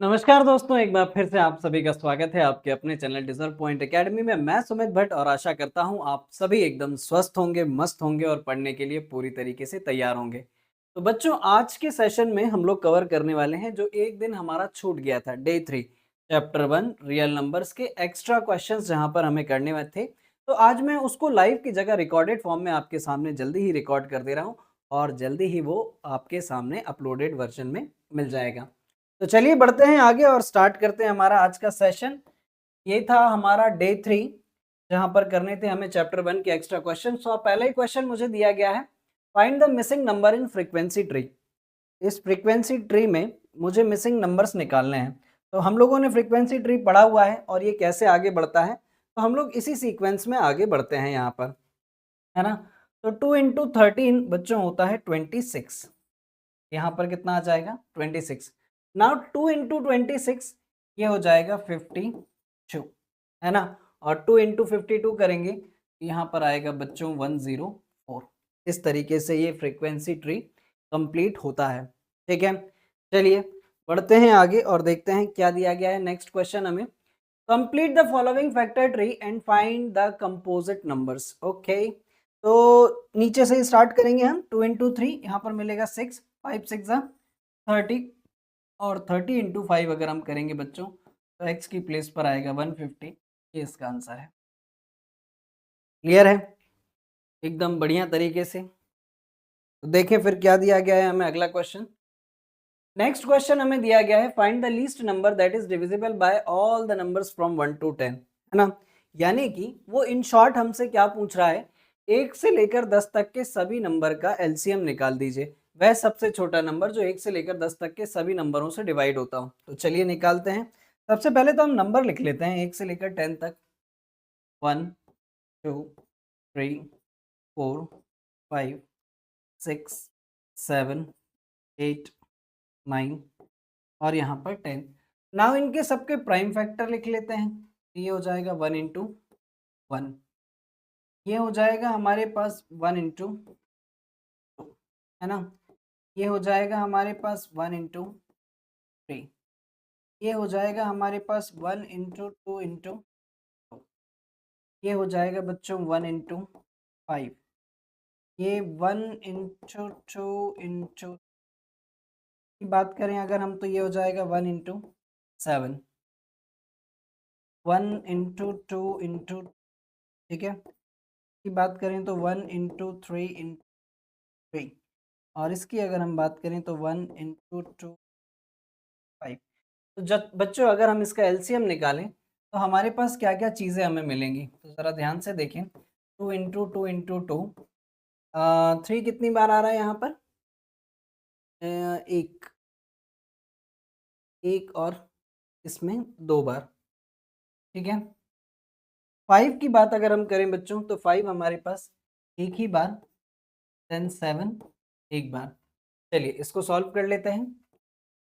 नमस्कार दोस्तों, एक बार फिर से आप सभी का स्वागत है आपके अपने चैनल डिजर्व पॉइंट एकेडमी में। मैं सुमित भट्ट और आशा करता हूं आप सभी एकदम स्वस्थ होंगे, मस्त होंगे और पढ़ने के लिए पूरी तरीके से तैयार होंगे। तो बच्चों, आज के सेशन में हम लोग कवर करने वाले हैं जो एक दिन हमारा छूट गया था, डे 3 चैप्टर 1 रियल नंबर्स के एक्स्ट्रा क्वेश्चंस जहां पर हमें करने वाले थे। तो आज मैं उसको लाइव की जगह रिकॉर्डेड फॉर्म में आपके सामने जल्दी ही रिकॉर्ड कर दे रहा हूँ और जल्दी ही वो आपके सामने अपलोडेड वर्जन में मिल जाएगा। तो चलिए बढ़ते हैं आगे और स्टार्ट करते हैं हमारा आज का सेशन। ये था हमारा डे 3 जहां पर करने थे हमें चैप्टर 1 के एक्स्ट्रा क्वेश्चन। तो पहला ही क्वेश्चन मुझे दिया गया है, find the missing number in frequency tree. इस फ्रीक्वेंसी ट्री में मुझे मिसिंग नंबर्स निकालने हैं। तो हम लोगों ने फ्रीक्वेंसी ट्री पढ़ा हुआ है और ये कैसे आगे बढ़ता है, तो हम लोग इसी सीक्वेंस में आगे बढ़ते हैं यहाँ पर, है ना। तो 2 इंटू 13 बच्चों होता है 26। यहाँ पर कितना आ जाएगा 26। नाउ 2 इंटू 26 ये हो जाएगा 52, है ना। और 2 इंटू 52 करेंगे, यहाँ पर आएगा बच्चों 104। इस तरीके से ये फ्रीक्वेंसी ट्री कंप्लीट होता है। ठीक है, चलिए बढ़ते हैं आगे और देखते हैं क्या दिया गया है। नेक्स्ट क्वेश्चन हमें, complete the following factor tree and find the composite numbers. Okay, तो नीचे से ही स्टार्ट करेंगे हम। 2 इंटू 3 यहाँ पर मिलेगा 6, 5 6 30 और 30 इंटू 5 अगर हम करेंगे बच्चों तो x की प्लेस पर आएगा 150। ये इसका आंसर है। क्लियर है एकदम बढ़िया तरीके से। तो देखें फिर क्या दिया गया है हमें अगला क्वेश्चन। नेक्स्ट क्वेश्चन हमें दिया गया है, find the least number that is divisible by all the numbers from 1 to 10, है ना। यानी कि वो इन शॉर्ट हमसे क्या पूछ रहा है, 1 से लेकर 10 तक के सभी नंबर का एलसीएम निकाल दीजिए। वह सबसे छोटा नंबर जो 1 से लेकर 10 तक के सभी नंबरों से डिवाइड होता हो। तो चलिए निकालते हैं। सबसे पहले तो हम नंबर लिख लेते हैं 1 से लेकर 10 तक। 1 2 3 4 5 6 7 8 9 और यहाँ पर 10। नाउ इनके सबके प्राइम फैक्टर लिख लेते हैं। ये हो जाएगा 1 इंटू 1, ये हो जाएगा हमारे पास 1 इंटू 2, है ना। ये हो जाएगा हमारे पास 1 इंटू 3, ये हो जाएगा हमारे पास 1 इंटू 2 इंटू 2, ये हो जाएगा बच्चों 1 इंटू 5, ये 1 इंटू 2 इंटू की बात करें अगर हम तो ये हो जाएगा 1 इंटू 7, 1 इंटू 2 इंटू, ठीक है, की बात करें तो 1 इंटू 3 इंटू 3 और इसकी अगर हम बात करें तो 1 इंटू 2 5। तो जब बच्चों अगर हम इसका एलसीएम निकालें तो हमारे पास क्या क्या चीज़ें हमें मिलेंगी, तो ज़रा ध्यान से देखें। 2 इंटू 2 इंटू 2, 3 कितनी बार आ रहा है यहाँ पर, एक, एक और इसमें 2 बार, ठीक है। 5 की बात अगर हम करें बच्चों तो 5 हमारे पास एक ही बार, देन 7 एक बार। चलिए इसको सॉल्व कर लेते हैं।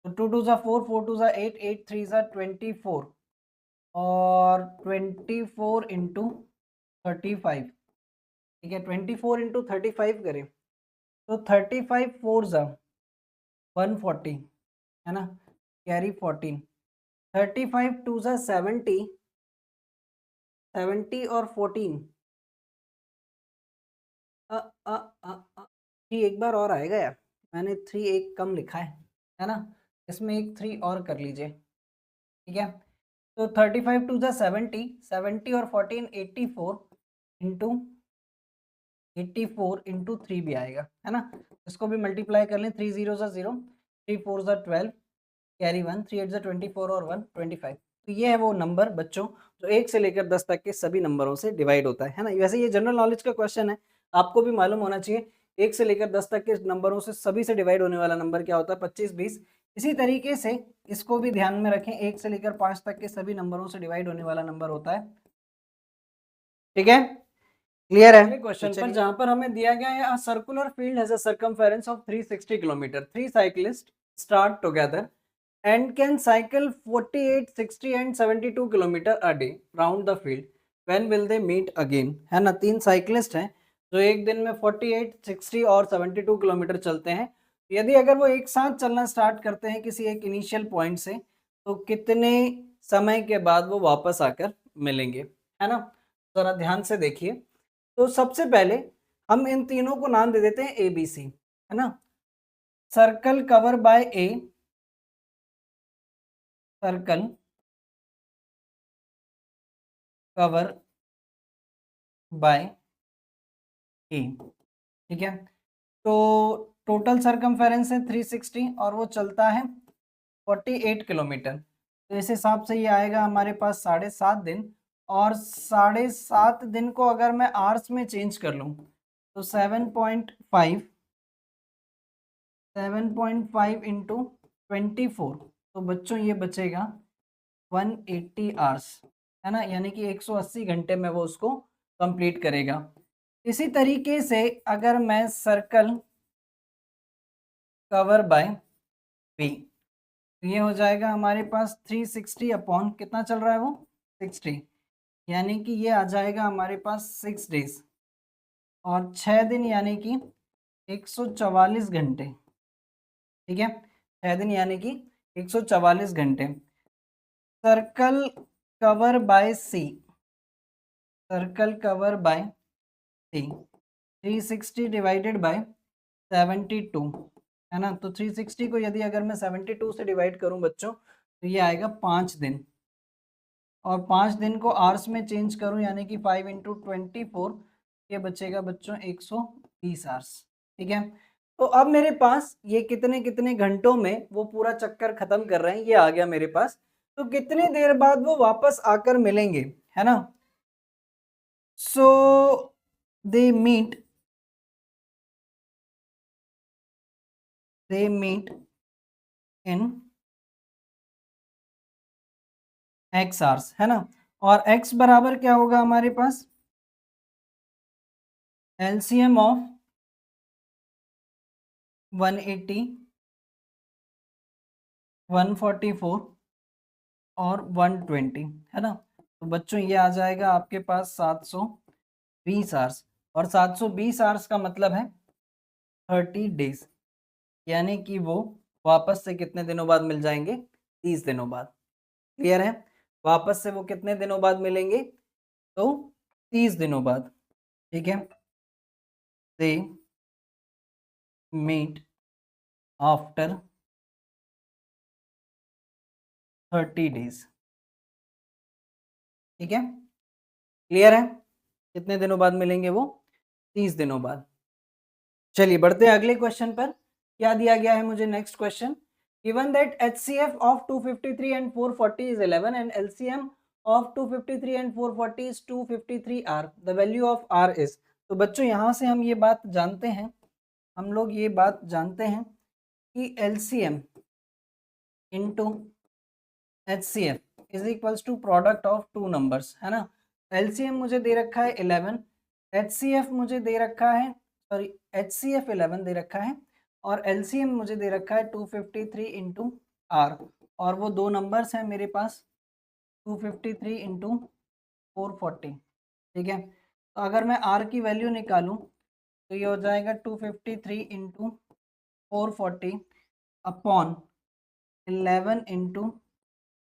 तो 2 2 ज़ा 4, 4 2 ज़ा 8, 8 3 ज़ा 24 और 24 इंटू 35, ठीक है। 24 इंटू 35 करें तो 35 4 ज़ा 140, है ना, कैरी 14। 35 2 ज़ा 70, 70 और 14, अ अ थ्री एक बार और आएगा यार, मैंने 3 एक कम लिखा है ना। इसमें एक 3 और कर लीजिए, ठीक है। तो 35 टू ज़ा 70, 70 और 14 84 इंटू 84 इंटू 3 भी आएगा, है ना। इसको भी मल्टीप्लाई कर लें। 3 0 ज़ा 0, 3 4 ज़ा 12, कैरी 1, 3 8 ज़ा 24 और 1 25। तो ये है वो नंबर बच्चों जो 1 से लेकर 10 तक के सभी नंबरों से डिवाइड होता है ना। वैसे ये जनरल नॉलेज का क्वेश्चन है, आपको भी मालूम होना चाहिए 1 से लेकर 10 तक के नंबरों से सभी से डिवाइड होने वाला नंबर क्या होता है, 25 20। इसी तरीके से इसको भी ध्यान में रखें, 1 से लेकर 5 तक के सभी नंबरों से डिवाइड होने वाला नंबर होता है, ठीक है। क्लियर है क्वेश्चन पर, जहां पर हमें दिया गया है circular field has a circumference of 360 kilometre, 3 cyclist start together and can cycle 48 60 and 72 kilometre a day round the field, when will they meet again, है ना। 3 साइक्लिस्ट हैं जो एक दिन में 48 60 और 72 किलोमीटर चलते हैं। यदि अगर वो एक साथ चलना स्टार्ट करते हैं किसी एक इनिशियल पॉइंट से तो कितने समय के बाद वो वापस आकर मिलेंगे, है ना? ज़रा ध्यान से देखिए। तो सबसे पहले हम इन तीनों को नाम दे देते हैं ए, बी, सी, है ना? Circle cover by A, circle cover by A, ठीक है? तो टोटल सरकमफेरेंस है 360 और वो चलता है 48 किलोमीटर। तो इस हिसाब से ये आएगा हमारे पास 7.5 दिन, और 7.5 दिन को अगर मैं आवर्स में चेंज कर लूँ तो 7.5 इंटू 24, तो बच्चों ये बचेगा 180 आवर्स, है ना? यानी कि 180 घंटे में वो उसको कंप्लीट करेगा। इसी तरीके से अगर मैं सर्कल कवर बाय बी, तो ये हो जाएगा हमारे पास 360 अपॉन कितना चल रहा है वो 60, यानी कि ये आ जाएगा हमारे पास 6 डेज, और 6 दिन यानी कि 144 घंटे, ठीक है? 6 दिन यानी कि 144 घंटे। Circle cover by C, circle cover by C 360 divided by 72, है ना? तो 360 को यदि अगर मैं 72 से डिवाइड करूं बच्चों, तो ये आएगा 5 दिन, और 5 दिन को आवर्स में चेंज करूं यानी कि 5 इंटू 24, ये बचेगा बच्चों 120 आवर्स, ठीक है? तो अब मेरे पास ये कितने कितने घंटों में वो पूरा चक्कर खत्म कर रहे हैं ये आ गया मेरे पास। तो कितनी देर बाद वो वापस आकर मिलेंगे, है ना? So they meet in X hours, है ना? और एक्स बराबर क्या होगा हमारे पास, एलसीएम ऑफ 180, 144 और 120, है ना? तो बच्चों ये आ जाएगा आपके पास 720 आवर्स, और 720 आवर्स का मतलब है 30 डेज, यानी कि वो वापस से कितने दिनों बाद मिल जाएंगे, 30 दिनों बाद। क्लियर है? वापस से वो कितने दिनों बाद मिलेंगे, तो 30 दिनों बाद, ठीक है? दे मीट आफ्टर 30 डेज, ठीक है? क्लियर है? कितने दिनों बाद मिलेंगे वो, 30 दिनों बाद। चलिए बढ़ते हैं अगले क्वेश्चन पर। क्या दिया गया है मुझे next question, given that HCF of 253 and 440 is 11 and LCM of 253 and 440 is 253 R, the value of R is. तो बच्चों यहाँ से हम ये बात जानते हैं, हम लोग ये बात जानते हैं कि LCM into HCF is equals to product of two numbers, है ना? LCM मुझे दे रखा है 11, HCF मुझे दे रखा है, सॉरी HCF 11 दे रखा है, और LCM मुझे दे रखा है 253 इंटू आर, और वो दो नंबर्स हैं मेरे पास 253 इंटू 440, ठीक है? तो अगर मैं आर की वैल्यू निकालूं तो ये हो जाएगा 253 इंटू 440 अपॉन 11 इंटू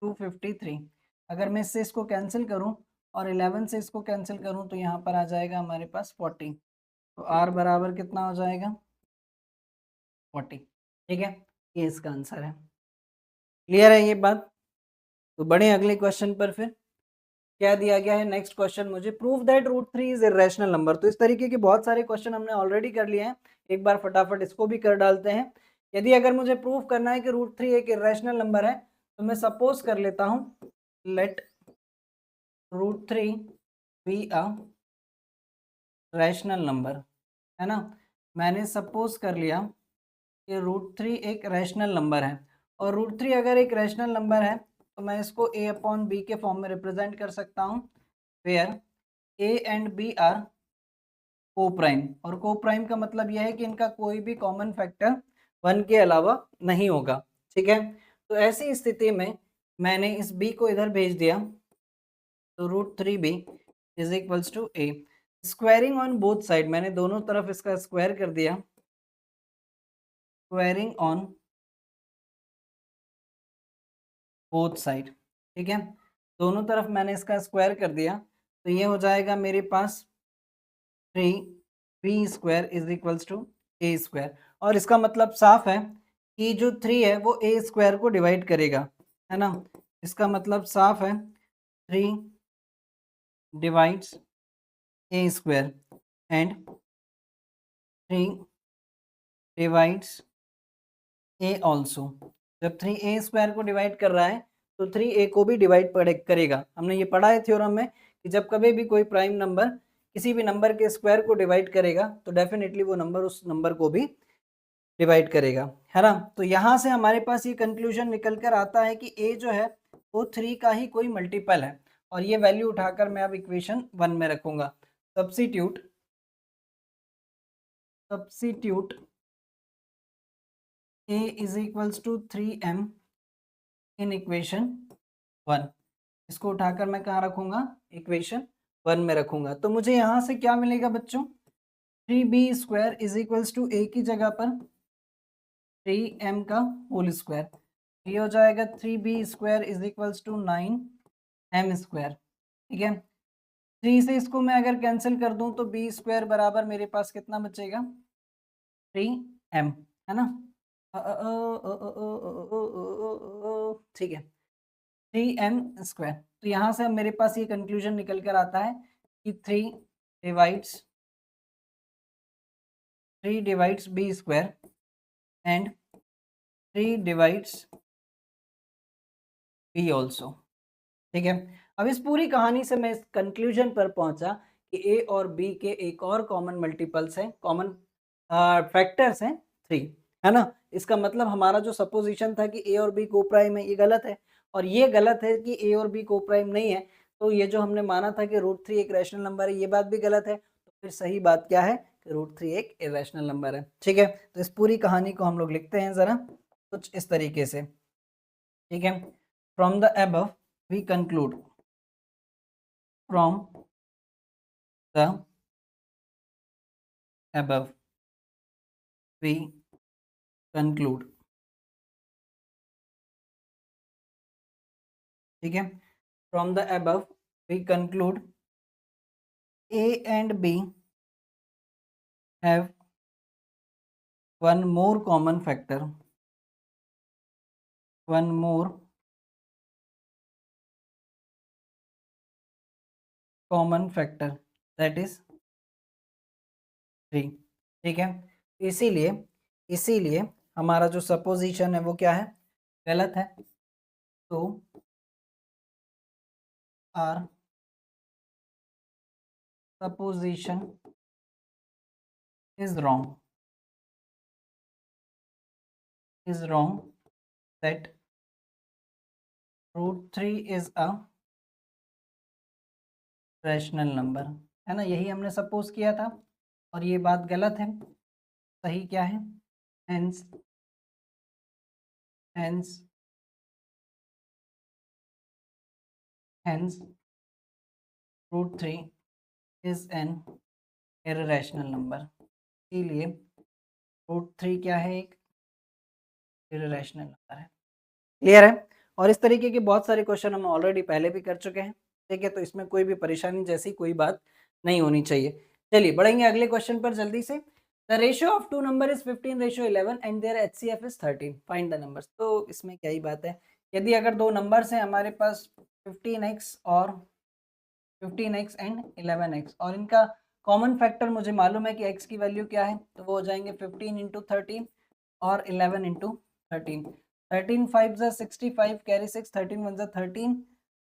253। अगर मैं इससे इसको कैंसिल करूं और 11 से इसको कैंसिल करूं तो यहाँ पर आ जाएगा हमारे पास 40, तो आर बराबर कितना हो जाएगा 40, ठीक है? ये इसका आंसर है। क्लियर है ये बात? तो बढ़े अगले क्वेश्चन पर फिर। क्या दिया गया है नेक्स्ट क्वेश्चन मुझे, prove that root 3 is irrational number. तो इस तरीके के बहुत सारे क्वेश्चन हमने ऑलरेडी कर लिए हैं, एक बार फटाफट इसको भी कर डालते हैं। यदि अगर मुझे प्रूव करना है कि रूट 3 एक इरेशनल नंबर है, तो मैं सपोज कर लेता हूँ, let root 3 be a rational number, है ना? मैंने सपोज कर लिया कि रूट 3 एक रैशनल नंबर है, और रूट 3 अगर एक रैशनल नंबर है तो मैं इसको a अपॉन बी के फॉर्म में रिप्रेजेंट कर सकता हूँ, where a and b are coprime, और को प्राइम का मतलब यह है कि इनका कोई भी कॉमन फैक्टर 1 के अलावा नहीं होगा, ठीक है? तो ऐसी स्थिति में मैंने इस b को इधर भेज दिया, तो root 3b is equals to a। Squaring on both side, मैंने दोनों तरफ इसका स्क्वायर कर दिया, स्क्वायरिंग ऑन बोथ साइड, ठीक है। दोनों तरफ मैंने इसका स्क्वायर कर दिया, तो ये हो जाएगा मेरे पास 3b² is equals to a²। और इसका मतलब साफ है कि जो 3 है वो a² को डिवाइड करेगा, है ना। इसका मतलब साफ है 3 divides a² and 3 divides a also. जब 3a² को डिवाइड कर रहा है तो 3a को भी डिवाइड करेगा। हमने ये पढ़ा है थ्योरम में कि जब कभी भी कोई प्राइम नंबर किसी भी नंबर के स्क्वायर को डिवाइड करेगा तो डेफिनेटली वो नंबर उस नंबर को भी डिवाइड करेगा, है ना। तो यहाँ से हमारे पास ये कंक्लूजन निकल कर आता है कि a जो है वो 3 का ही कोई मल्टीपल है, और ये वैल्यू उठाकर मैं अब इक्वेशन 1 में रखूंगा। Substitute a is equals to 3m in equation 1। इसको उठाकर मैं कहाँ रखूंगा, इक्वेशन 1 में रखूंगा। तो मुझे यहाँ से क्या मिलेगा बच्चों, 3b² is equals to a की जगह पर 3m का होल स्क्वायर। ये हो जाएगा 3b² is equals to 9m², ठीक है। 3 से इसको मैं अगर कैंसिल कर दूं तो b² बराबर मेरे पास कितना बचेगा, 3m, है ना। ठीक है, 3m²। तो यहाँ से अब मेरे पास ये कंक्लूजन निकल कर आता है कि 3 divides b² and 3 divides b also, ठीक है। अब इस पूरी कहानी से मैं इस कंक्लूजन पर पहुंचा कि a और b के एक और कॉमन मल्टीपल्स हैं, कॉमन फैक्टर्स हैं 3, है ना। इसका मतलब हमारा जो सपोजिशन था कि a और b को प्राइम है, ये गलत है। और ये गलत है कि a और b को प्राइम नहीं है, तो ये जो हमने माना था कि √3 एक रैशनल नंबर है, ये बात भी गलत है। तो फिर सही बात क्या है कि √3 एक इरेशनल नंबर है, ठीक है। तो इस पूरी कहानी को हम लोग लिखते हैं ज़रा कुछ इस तरीके से, ठीक है। From the above we conclude, from the above we conclude, ठीक है। from the above we conclude a and b have one more common factor, one more common factor that is 3, ठीक है। इसीलिए इसीलिए हमारा जो सपोजिशन है वो क्या है, गलत है। तो our supposition is wrong, that √3 is a rational number, है ना। यही हमने सपोज किया था और ये बात गलत है। सही क्या है, hence hence hence √3 is an irrational number. इसीलिए √3 क्या है, एक इररेशनल नंबर है। क्लियर है। और इस तरीके के बहुत सारे क्वेश्चन हम ऑलरेडी पहले भी कर चुके हैं, ठीक है। तो इसमें कोई भी परेशानी जैसी कोई बात नहीं होनी चाहिए। चलिए बढ़ेंगे अगले क्वेश्चन पर जल्दी से। The ratio of two number is 15:11 and their HCF is 13, find the numbers. तो इसमें क्या ही बात है, यदि अगर दो नंबर्स हैं हमारे पास 15x और 15x एंड 11x, और इनका कॉमन फैक्टर मुझे मालूम है कि x की वैल्यू क्या है, तो वो हो जाएंगे 15 इंटू 13 और 11 इंटू 13। 13 5 ज़ा 65, कैरी 6, 13 1 ज़ा 13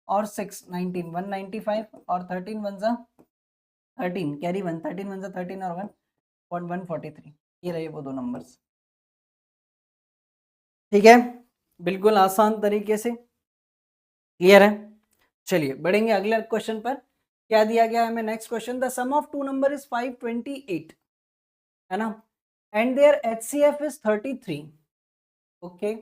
और 6 19 195 और 13 1 ज़ा 13, कैरी 1, 13 1 ज़ा 13 और 1 143। ये रहे वो दो नंबर्स, ठीक है। बिल्कुल आसान तरीके से, क्लियर है। चलिए बढ़ेंगे अगले क्वेश्चन पर। क्या दिया गया है हमें next question, the sum of two number is 528, है ना, and their HCF is 33, okay.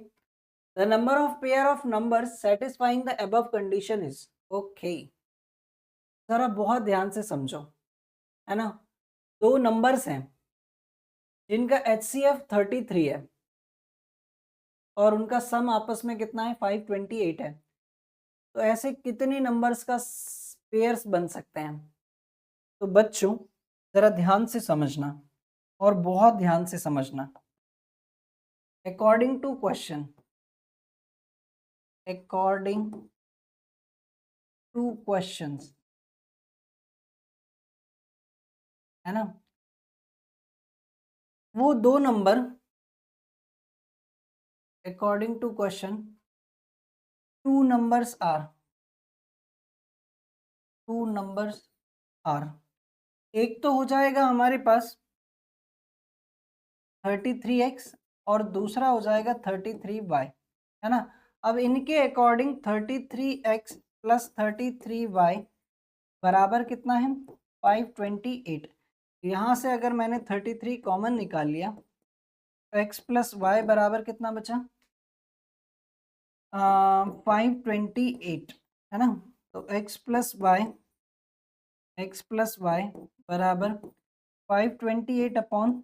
The number of pair of numbers satisfying the above condition is, okay. जरा बहुत ध्यान से समझो, है ना। दो नंबर्स हैं जिनका HCF 33 है, और उनका सम आपस में कितना है 528 है। तो ऐसे कितने नंबर्स का पेयर्स बन सकते हैं? तो बच्चों जरा ध्यान से समझना और बहुत ध्यान से समझना। According to question, according to questions, है ना, वो दो number according to question two numbers are, एक तो हो जाएगा हमारे पास 33x और दूसरा हो जाएगा 33y, है ना। अब इनके अकॉर्डिंग 33x प्लस 33y बराबर कितना है 528। यहाँ से अगर मैंने 33 कॉमन निकाल लिया तो x प्लस वाई बराबर कितना बचा 528, है ना। तो x प्लस वाई बराबर 528 अपॉन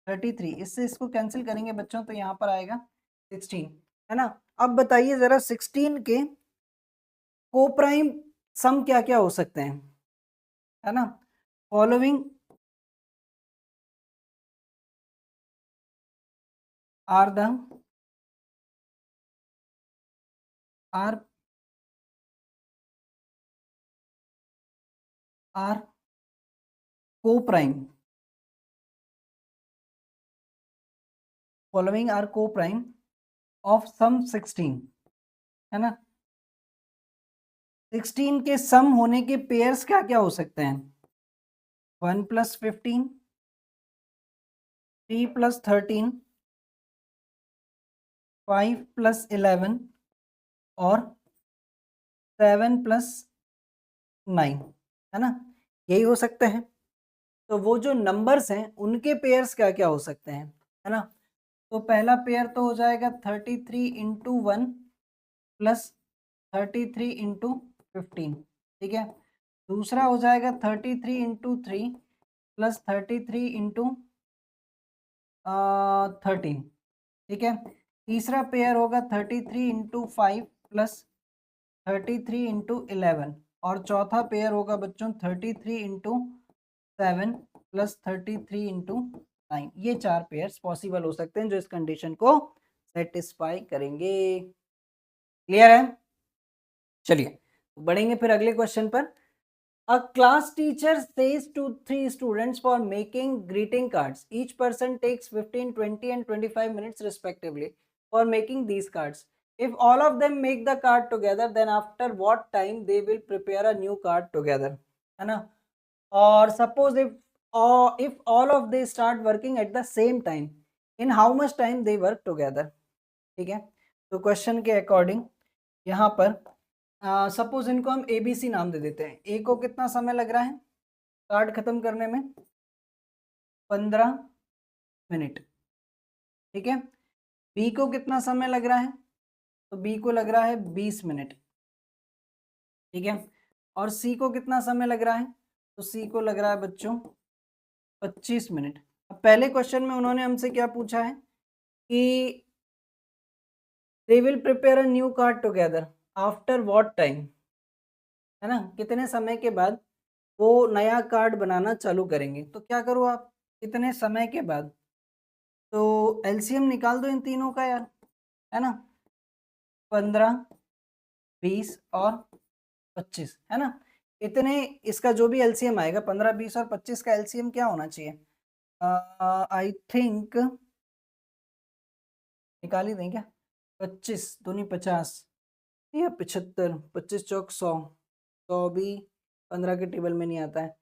33, इससे इसको कैंसिल करेंगे बच्चों तो यहाँ पर आएगा 16, है ना। अब बताइए जरा 16 के कोप्राइम सम क्या क्या हो सकते हैं, है ना। Following are the are are coprime, following are coprime of sum 16, है ना। 16 के सम होने के पेयर्स क्या क्या हो सकते हैं 1 प्लस 15, 3 प्लस 13, 5 प्लस 11 और 7 प्लस 9, है ना। यही हो सकते हैं। तो वो जो नंबर्स हैं उनके पेयर्स क्या क्या हो सकते हैं, है ना। तो पहला पेयर तो हो जाएगा 33 इंटू 1 प्लस 33 इंटू 15, ठीक है। दूसरा हो जाएगा 33 इंटू 3 प्लस 33 इंटू 13, ठीक है। तीसरा पेयर होगा 33 इंटू 5 प्लस 33 इंटू 11 और चौथा पेयर होगा बच्चों 33 इंटू 7 प्लस 33 इंटू 9। ये चार पेयर्स पॉसिबल हो सकते हैं जो इस कंडीशन को सेटिस्फाई करेंगे। क्लियर है? चलिए बढ़ेंगे फिर अगले क्वेश्चन पर। A class teacher says to 3 students for making greeting cards. Each person takes 15, 20 and 25 minutes respectively for making these cards. If all of them make the card together, then after what time they will prepare a new card together, है ना। और suppose if all of they start working at the same time, in how much time they work together, ठीक है। तो question के according यहाँ पर suppose इनको हम ABC नाम दे देते हैं। ए को कितना समय लग रहा है कार्ड खत्म करने में 15 मिनट, ठीक है। बी को कितना समय लग रहा है तो बी को लग रहा है 20 मिनट, ठीक है। और सी को कितना समय लग रहा है तो सी को लग रहा है बच्चों 25 मिनट। अब पहले क्वेश्चन में उन्होंने हमसे क्या पूछा है कि they will prepare a new card together after what time, है ना, कितने समय के बाद वो नया कार्ड बनाना चालू करेंगे। तो क्या करो आप कितने समय के बाद, तो एलसीएम निकाल दो इन तीनों का यार, है ना। 15, 20 और 25, है ना। इतने इसका जो भी एलसीएम आएगा 15, 20 और 25 का एलसीएम क्या होना चाहिए, आई थिंक निकाल ही दें क्या। 25 दूनी 50 या 75, 25 चौक 100, 100 भी 15 के टेबल में नहीं आता है।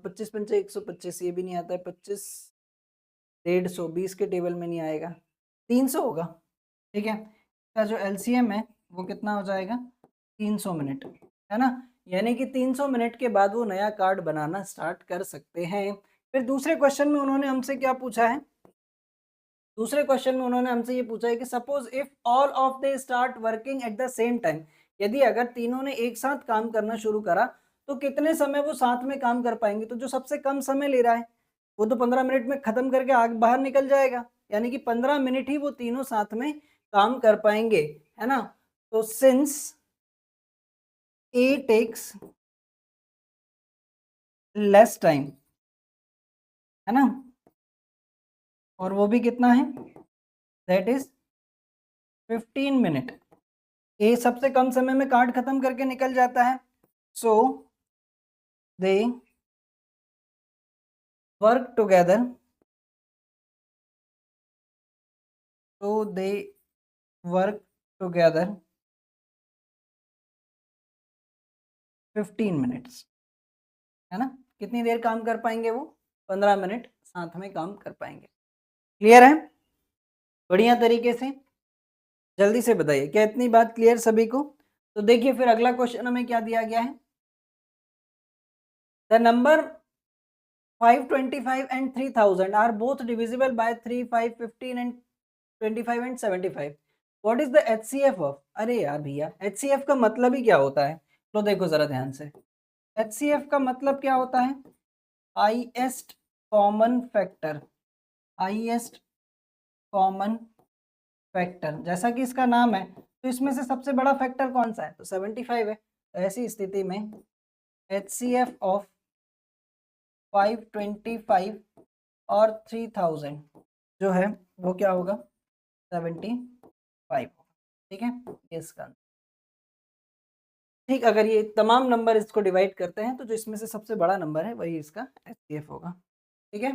25 पंचे 125, ये भी नहीं आता है। 25 150, 20 के टेबल में नहीं आएगा, 300 होगा, ठीक है। इसका जो एलसीएम है वो कितना हो जाएगा 300 मिनट, है ना। यानी कि 300 मिनट के बाद वो नया कार्ड बनाना स्टार्ट कर सकते हैं। फिर दूसरे क्वेश्चन में उन्होंने हमसे क्या पूछा है, दूसरे क्वेश्चन में उन्होंने हमसे ये पूछा है कि suppose if all of they start working at the same time, यदि अगर तीनों ने एक साथ काम करना शुरू करा तो कितने समय वो साथ में काम कर पाएंगे। तो जो सबसे कम समय ले रहा है वो तो 15 मिनट में खत्म करके आगे बाहर निकल जाएगा, यानी कि 15 मिनट ही वो तीनों साथ में काम कर पाएंगे, है ना। तो सिंस ए टेक्स लेस टाइम, है ना, और वो भी कितना है, दैट इज 15 मिनट। ए सबसे कम समय में कार्ड खत्म करके निकल जाता है। So they work together, so they work together 15 minutes, है ना। कितनी देर काम कर पाएंगे वो, 15 मिनट साथ में काम कर पाएंगे। क्लियर है, बढ़िया तरीके से, जल्दी से बताइए क्या इतनी बात क्लियर सभी को। तो देखिए फिर अगला क्वेश्चन हमें क्या दिया गया है, the number 525 and 3000 are both divisible by 3, 5, 15 and 25 and 75. What is the HCF of? अरे यार भैया, HCF का मतलब ही क्या होता है, तो देखो जरा ध्यान से। HCF का मतलब क्या होता है, highest common factor, highest common factor. जैसा कि इसका नाम है, तो इसमें से सबसे बड़ा फैक्टर कौन सा है, तो 75 है। तो ऐसी स्थिति में HCF ऑफ 525 और 3000 जो है वो क्या होगा, 75। ठीक है, ये इसका ठीक। अगर ये तमाम नंबर इसको डिवाइड करते हैं तो जो इसमें से सबसे बड़ा नंबर है वही इसका HCF होगा। ठीक है,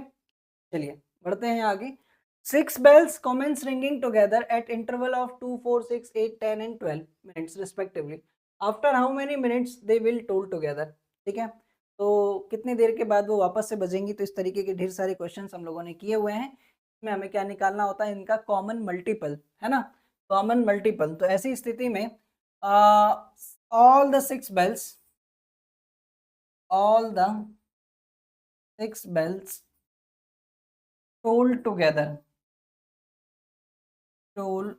चलिए बढ़ते हैं आगे। 6 bells commence ringing together at interval of 2, 4, 6, 8, 10 and 12 minutes respectively. After how many minutes they will toll together? ठीक है, तो कितनी देर के बाद वो वापस से बजेंगी। तो इस तरीके के ढेर सारे क्वेश्चंस हम लोगों ने किए हुए हैं। इसमें हमें क्या निकालना होता है, इनका कॉमन मल्टीपल, है ना, कॉमन मल्टीपल। तो ऐसी स्थिति में all the 6 bells, all the 6 bells toll together, toll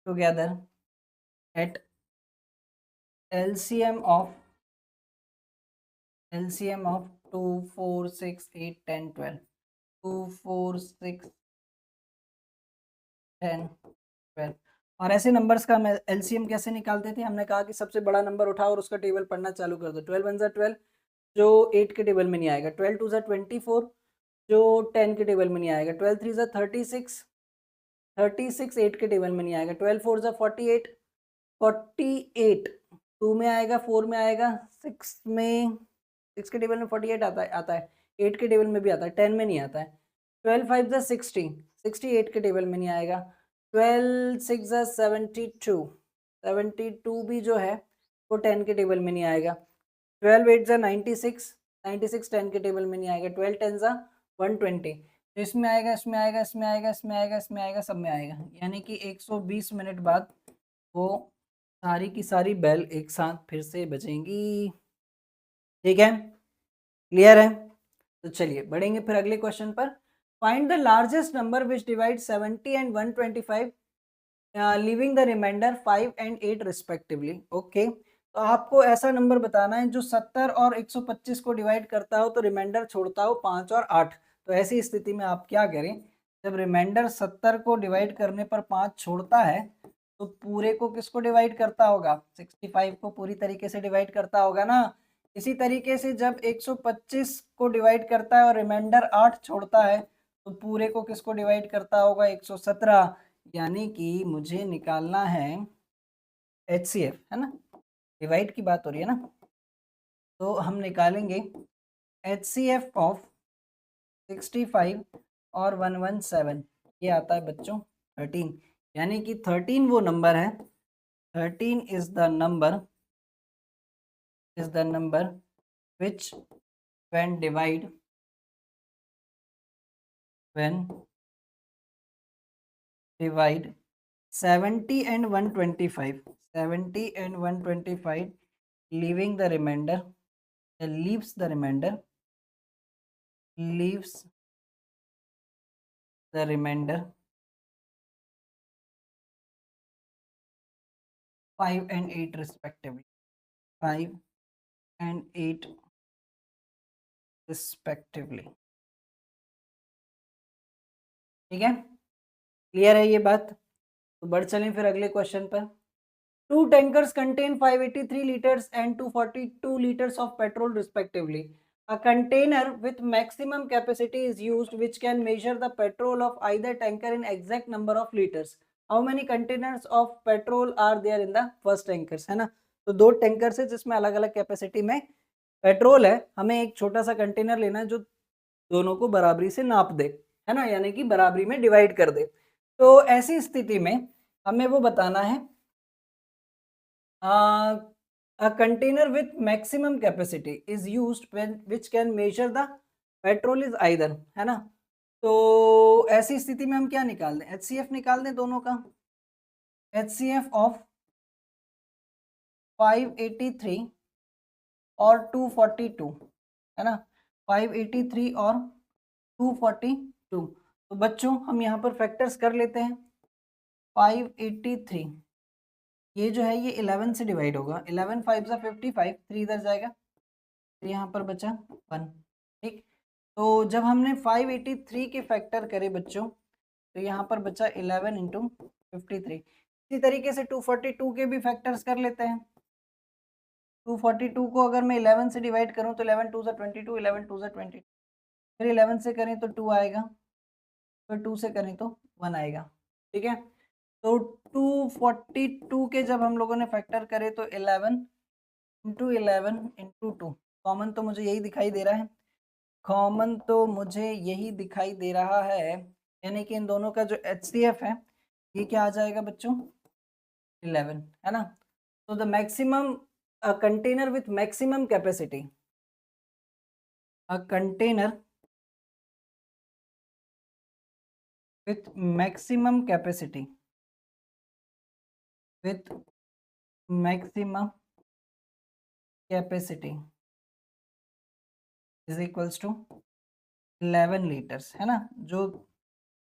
together at LCM of 2, 4, 6, 8, 10, 12, 2, 4, 6, 10, 12। और ऐसे नंबर्स का हम LCM कैसे निकालते थे, हमने कहा कि सबसे बड़ा नंबर उठाओ और उसका टेबल पढ़ना चालू कर दो। 12 वन ज़ा 12 जो 8 के टेबल में नहीं आएगा, 12 टू ज़ा 24 जो 10 के टेबल में नहीं आएगा, 12 थ्री ज़ा 36, 36 8 के टेबल में नहीं आएगा, 12 फोर ज़ा 48, 48 2 में आएगा, 4 में आएगा, 6 में, 6 के टेबल में 48 आता है 8 के टेबल में भी आता है, 10 में नहीं आता है। 12 5 ज़ा 60, 68 के टेबल में नहीं आएगा। 12 6 ज़ा 72, 72 भी जो है वो 10 के टेबल में नहीं आएगा। 12 8 ज़ा 96, 96 10 के टेबल में नहीं आएगा। 12 10 ज़ा 120, तो इसमें आएगा, इसमें आएगा, इसमें आएगा, इसमें आएगा, इसमें आएगा, सब में आएगा। यानी कि 120 मिनट बाद वो सारी की सारी बेल एक साथ फिर से बजेंगी। ठीक है, क्लियर है। तो चलिए बढ़ेंगे फिर अगले क्वेश्चन पर। Find the largest number which divide 70 and 125 leaving the remainder 5 and 8 respectively. Okay, तो आपको ऐसा नंबर बताना है जो 70 और 125 को डिवाइड करता हो तो रिमाइंडर छोड़ता हो 5 और 8। तो ऐसी स्थिति में आप क्या करें, जब रिमाइंडर 70 को डिवाइड करने पर 5 छोड़ता है तो पूरे को किसको डिवाइड करता होगा, 65 को पूरी तरीके से डिवाइड करता होगा ना। इसी तरीके से जब 125 को डिवाइड करता है और रिमाइंडर 8 छोड़ता है तो पूरे को किसको डिवाइड करता होगा, 117। यानी कि मुझे निकालना है HCF, है ना, डिवाइड की बात हो रही है ना। तो हम निकालेंगे HCF ऑफ 65 और 117, ये आता है बच्चों 13। यानी कि 13 वो नंबर है, 13 is the number which when divide 70 and 125, 70 and 125 leaving the remainder, leaves the remainder 5 and 8 respectively, 5 and 8 respectively। ठीक है, क्लियर है ये बात? तो बढ़ चलें फिर अगले क्वेश्चन पर। Two tankers contain 583 liters and 242 liters of petrol respectively. A container with maximum capacity is used which can measure the petrol of either tanker in exact number of liters. How many containers of petrol are there in the first tankers? है ना, तो दो tankers है जिसमें अलग अलग capacity में petrol है, हमें एक छोटा सा कंटेनर लेना है जो दोनों को बराबरी से नाप दे, है ना, यानी कि बराबरी में डिवाइड कर दे। तो ऐसी स्थिति में हमें वो बताना है a container with maximum capacity is used when which can measure the petrol is either, है ना। तो ऐसी स्थिति में हम क्या निकाल दें, HCF निकाल दें दोनों का। HCF ऑफ 583 और 242, है ना, 583 और 242। तो बच्चों हम यहाँ पर फैक्टर्स कर लेते हैं। 583 ये जो है ये 11 से डिवाइड होगा, 11 5 सा 55, 3 इधर जाएगा, फिर यहाँ पर बचा 1। ठीक, तो जब हमने 583 के फैक्टर करे बच्चों तो यहाँ पर बचा 11 इंटू 53। इसी तरीके से 242 के भी फैक्टर्स कर लेते हैं। 242 को अगर मैं 11 से डिवाइड करूँ तो 11 2 सा 22, 11 2 सा 22, फिर 11 से करें तो 2 आएगा, फिर 2 से करें तो 1 आएगा। ठीक है, तो 242 के जब हम लोगों ने फैक्टर करे तो 11 इंटू 11 इंटू 2, कॉमन तो मुझे यही दिखाई दे रहा है, कॉमन तो मुझे यही दिखाई दे रहा है, यानी कि इन दोनों का जो HCF है ये क्या आ जाएगा बच्चों, 11, है ना। तो the maximum container with maximum capacity, a container with maximum capacity, with maximum capacity is equals to 11 litres, है ना, जो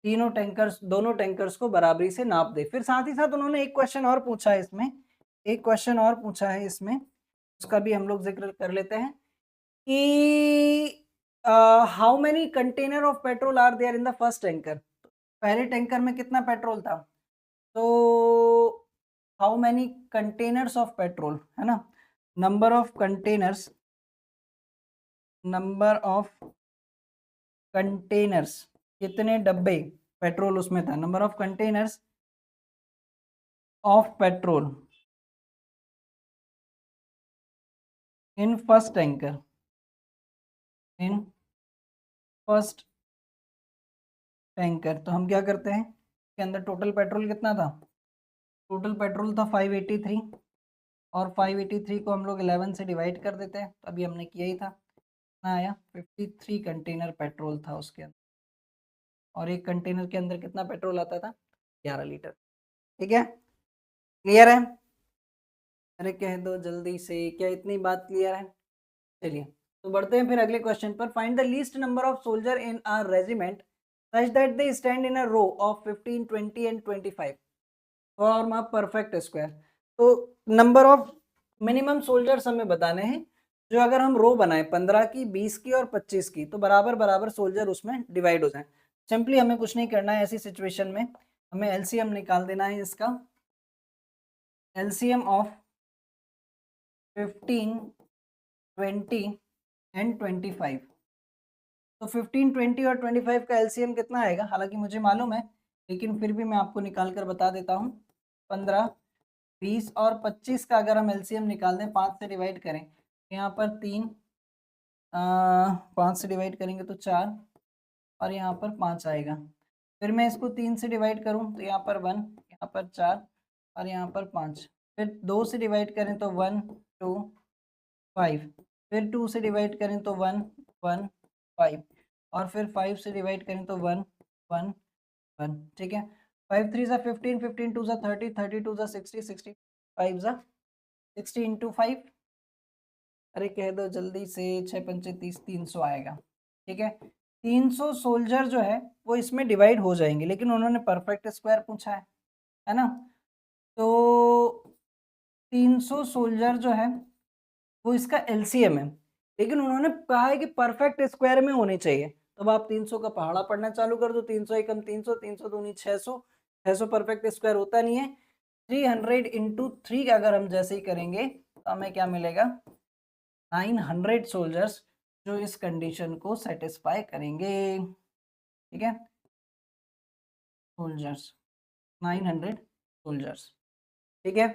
तीनों टैंकर्स, दोनों टैंकर्स को बराबरी से नाप दे। फिर साथ ही साथ उन्होंने एक क्वेश्चन और पूछा है इसमें, एक क्वेश्चन और पूछा है इसमें, उसका भी हम लोग जिक्र कर लेते हैं कि how many container of petrol are there in the first tanker. पहले टैंकर में कितना पेट्रोल था, तो how many containers of petrol, है ना, number of containers, number of containers, कितने डब्बे पेट्रोल उसमें था, number of containers of petrol in first tanker, in first tanker. तो हम क्या करते हैं के अंदर टोटल पेट्रोल कितना था, टोटल पेट्रोल था 583, और 583 को हम लोग 11 से डिवाइड कर देते हैं, तो अभी हमने किया ही था, कितना आया 53 कंटेनर पेट्रोल था उसके अंदर, और एक कंटेनर के अंदर कितना पेट्रोल आता था, 11 लीटर। ठीक है, क्लियर है? अरे कह दो जल्दी से, क्या इतनी बात क्लियर है? चलिए तो बढ़ते हैं फिर अगले क्वेश्चन पर। Find the least number of soldier in a regiment such that they stand in a row of 15, 20 and 25 form a perfect square. तो नंबर ऑफ मिनिमम सोल्जर्स हमें बताने हैं, जो अगर हम रो बनाए 15 की, 20 की और 25 की, तो बराबर बराबर सोल्जर उसमें डिवाइड हो जाए। सिंपली हमें कुछ नहीं करना है, ऐसी सिचुएशन में हमें एलसीएम निकाल देना है इसका। LCM of 15, 20 and 25। तो 15, 20 और 25 का एलसीएम कितना आएगा, हालांकि मुझे मालूम है लेकिन फिर भी मैं आपको निकाल कर बता देता हूँ। 15, 20 और 25 का अगर हम एलसीएम निकाल दें, 5 से डिवाइड करें, यहाँ पर 3, 5 से डिवाइड करेंगे तो 4, और यहाँ पर 5 आएगा। फिर मैं इसको 3 से डिवाइड करूँ तो यहाँ पर 1, यहाँ पर 4 और यहाँ पर 5। फिर 2 से डिवाइड करें तो 1, 2, 5। फिर 2 से डिवाइड करें तो 1, 1, 5, और फिर 5 से डिवाइड करें तो 1, 1, 1। ठीक है, 5 3 सा 15, 15 2 सा 30, 30 2 सा 60, 60 5 सा 60 इंटू 5। अरे कह दो जल्दी से, 6 पंचे 30, 300 आएगा। ठीक है, 300 सोल्जर जो है वो इसमें डिवाइड हो जाएंगे, लेकिन उन्होंने परफेक्ट स्क्वायर पूछा है ना। तो 300 सोल्जर जो है वो इसका एलसीएम है, लेकिन उन्होंने कहा है कि परफेक्ट स्क्वायर में होने चाहिए। तब आप 300 का पहाड़ा पढ़ना चालू कर दो। 300 एकम 300, 300 दूनी 600, 600 परफेक्ट स्क्वायर होता नहीं है। 300 इंटू 3 अगर हम जैसे ही करेंगे तो हमें क्या मिलेगा, 900 सोल्जर्स जो इस कंडीशन को सेटिस्फाई करेंगे। ठीक है, सोल्जर्स 900 सोल्जर्स। ठीक है,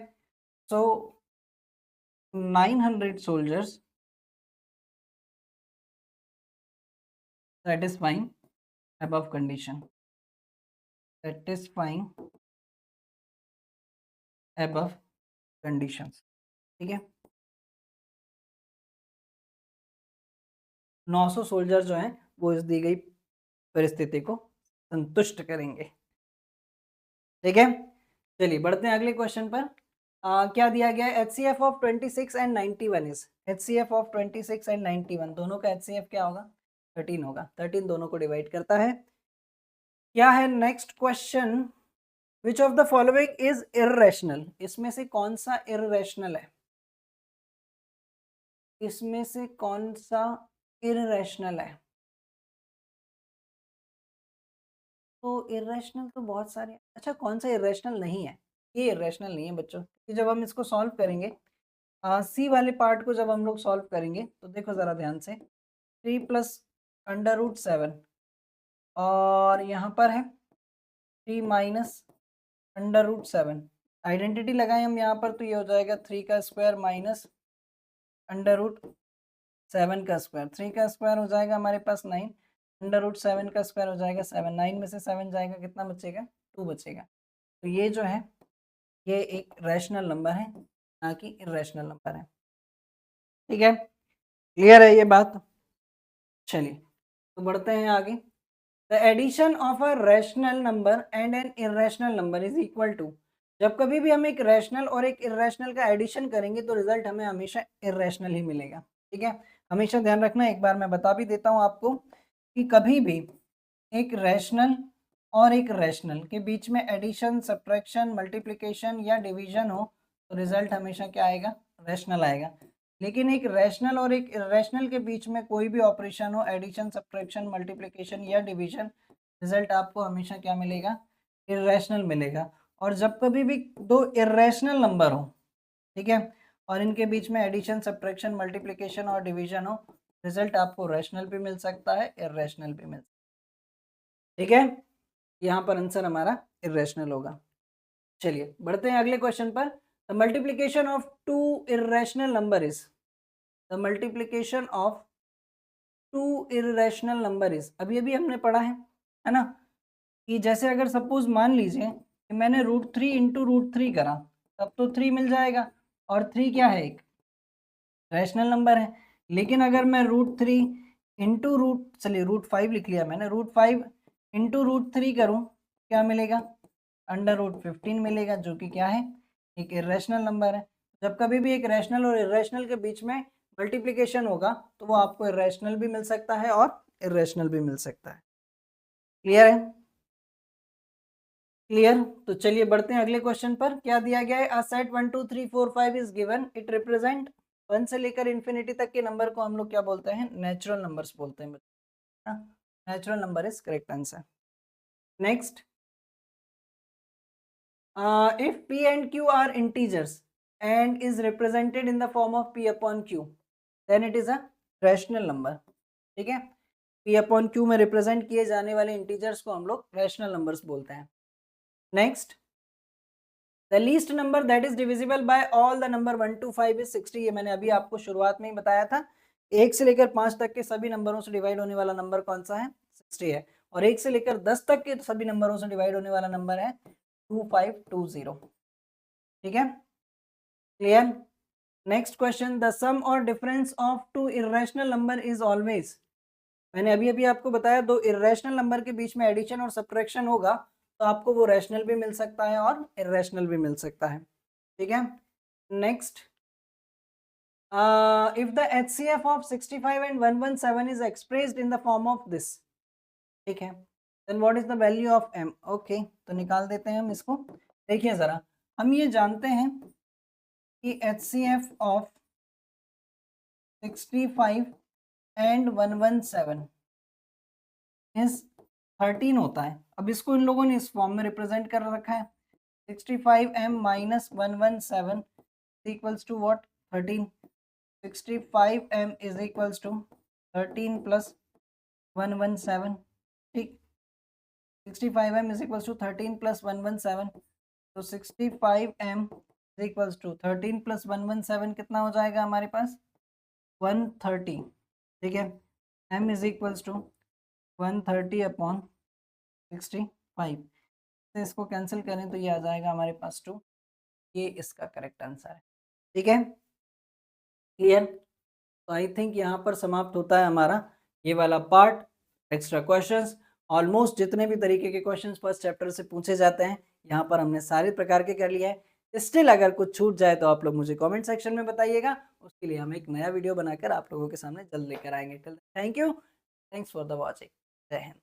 सो 900 soldiers satisfying above condition, satisfying above conditions। ठीक है, 900 सोल्जर जो हैं वो इस दी गई परिस्थिति को संतुष्ट करेंगे। ठीक है, चलिए बढ़ते हैं अगले क्वेश्चन पर। क्या दिया गया है, HCF of 26 and 91 is, HCF of 26 and 91 दोनों का HCF क्या होगा, 13 होगा। 13 दोनों को डिवाइड करता है। क्या है next question, which of the following is irrational, इसमें से कौन सा इर्रेशनल है, इसमें से कौन सा इर्रेशनल है। तो इर्रेशनल तो बहुत सारे, अच्छा कौन सा इर्रेशनल नहीं है, ये इर्रेशनल नहीं है बच्चों, कि जब हम इसको सॉल्व करेंगे, सी वाले पार्ट को जब हम लोग सॉल्व करेंगे तो देखो ज़रा ध्यान से, 3 प्लस √7 और यहाँ पर है 3 माइनस √7, आइडेंटिटी लगाएं हम यहाँ पर तो ये हो जाएगा 3 का स्क्वायर माइनस √7 का स्क्वायर, 3 का स्क्वायर हो जाएगा हमारे पास 9, √7 का स्क्वायर हो जाएगा 7, 9 में से 7 जाएगा कितना बचेगा, 2 बचेगा। तो ये जो है ये एक रैशनल नंबर है, ना कि इर्रेशनल नंबर है। ठीक है, क्लियर है ये बात। चलिए तो बढ़ते हैं आगे। The addition of a rational number and an irrational number is equal to, जब कभी भी हम एक रैशनल और एक इर्रेशनल का एडिशन करेंगे तो रिजल्ट हमें हमेशा इर्रेशनल ही मिलेगा। ठीक है, हमेशा ध्यान रखना, एक बार मैं बता भी देता हूँ आपको कि कभी भी एक रैशनल और एक रैशनल के बीच में एडिशन, सब्ट्रैक्शन, मल्टीप्लिकेशन या डिवीजन हो तो रिजल्ट हमेशा क्या आएगा, रैशनल आएगा। लेकिन एक रैशनल और एक इर्रेशनल के बीच में कोई भी ऑपरेशन हो, एडिशन, सब्ट्रैक्शन, मल्टीप्लिकेशन या डिवीजन, रिजल्ट आपको हमेशा क्या मिलेगा, इर्रेशनल मिलेगा। और जब कभी भी दो इर्रेशनल नंबर हो, ठीक है, और इनके बीच में एडिशन, सब्ट्रैक्शन, मल्टीप्लिकेशन और डिवीजन हो, रिजल्ट आपको रैशनल भी मिल सकता है, इर्रेशनल भी मिल सकता है। ठीक है, यहाँ पर आंसर हमारा इर्रेशनल होगा। चलिए बढ़ते हैं अगले क्वेश्चन पर। The multiplication of two irrational number is, the multiplication of two irrational number is, अभी अभी हमने पढ़ा है ना, कि जैसे अगर सपोज मान लीजिए कि मैंने √3 इंटू √3 करा तब तो 3 मिल जाएगा, और 3 क्या है, एक रैशनल नंबर है। लेकिन अगर मैं √3 इंटू चलिए √5 लिख लिया मैंने, √5 इंटू √3 करूँ क्या मिलेगा, √15 मिलेगा, जो कि क्या है, एक इर्रेशनल नंबर है। जब कभी भी एक रैशनल और इर्रेशनल के बीच में मल्टीप्लिकेशन होगा तो वो आपको इर्रेशनल भी मिल सकता है और इर्रेशनल भी मिल सकता है। क्लियर है, क्लियर। तो चलिए बढ़ते हैं अगले क्वेश्चन पर। क्या दिया गया है, a set 1 2 3 4 5 is given, it represent, 1 से लेकर इन्फिनिटी तक के नंबर को हम लोग क्या बोलते हैं, नेचुरल नंबर्स बोलते हैं। Natural number is correct answer. Next, if p and q are integers and is represented in the form of p upon q, then it is a rational number। ठीक है, p upon q में represent किए जाने वाले integers को हम लोग rational numbers बोलते हैं। Next, the least number that is divisible by all the number 1 to 5 is 60। ये मैंने अभी आपको शुरुआत में ही बताया था, 1 से लेकर 5 तक के सभी नंबरों से डिवाइड होने वाला नंबर कौन सा है, 60 है। और 1 से लेकर 10 तक के सभी नंबरों से डिवाइड होने वाला नंबर है 2520। ठीक है, clear. Next question, the sum और difference of two irrational number is always, मैंने अभी अभी आपको बताया दो इर्रेशनल नंबर के बीच में एडिशन और सब्ट्रैक्शन होगा तो आपको वो रैशनल भी मिल सकता है और इर्रेशनल भी मिल सकता है। ठीक है, next, if the HCF of 65 and 117 is expressed in the form of this, ठीक है, then what is the value of m। ओके, तो निकाल देते हैं हम इसको। देखिए जरा, हम ये जानते हैं कि HCF ऑफ 65 एंड 117 इज 13 होता है। अब इसको इन लोगों ने इस फॉर्म में रिप्रेजेंट कर रखा है, 65m minus 117 equals to what 13। 65m is equals to 13 plus 117, ठीक। 65m is equals to 13 plus 117, तो 65m is equals to 13 plus 117 कितना हो जाएगा हमारे पास 130, ठीक है। m is equals to 130 upon 65, तो इसको कैंसिल करें तो ये आ जाएगा हमारे पास 2, ये इसका करेक्ट आंसर है, ठीक है। क्लियर? तो आई थिंक यहाँ पर समाप्त होता है हमारा ये वाला पार्ट। एक्स्ट्रा क्वेश्चंस ऑलमोस्ट जितने भी तरीके के क्वेश्चंस फर्स्ट चैप्टर से पूछे जाते हैं यहाँ पर हमने सारे प्रकार के कर लिया है। स्टिल अगर कुछ छूट जाए तो आप लोग मुझे कमेंट सेक्शन में बताइएगा, उसके लिए हम एक नया वीडियो बनाकर आप लोगों के सामने जल्द लेकर आएंगे। Thank you, thanks for the watching. जय हिंद।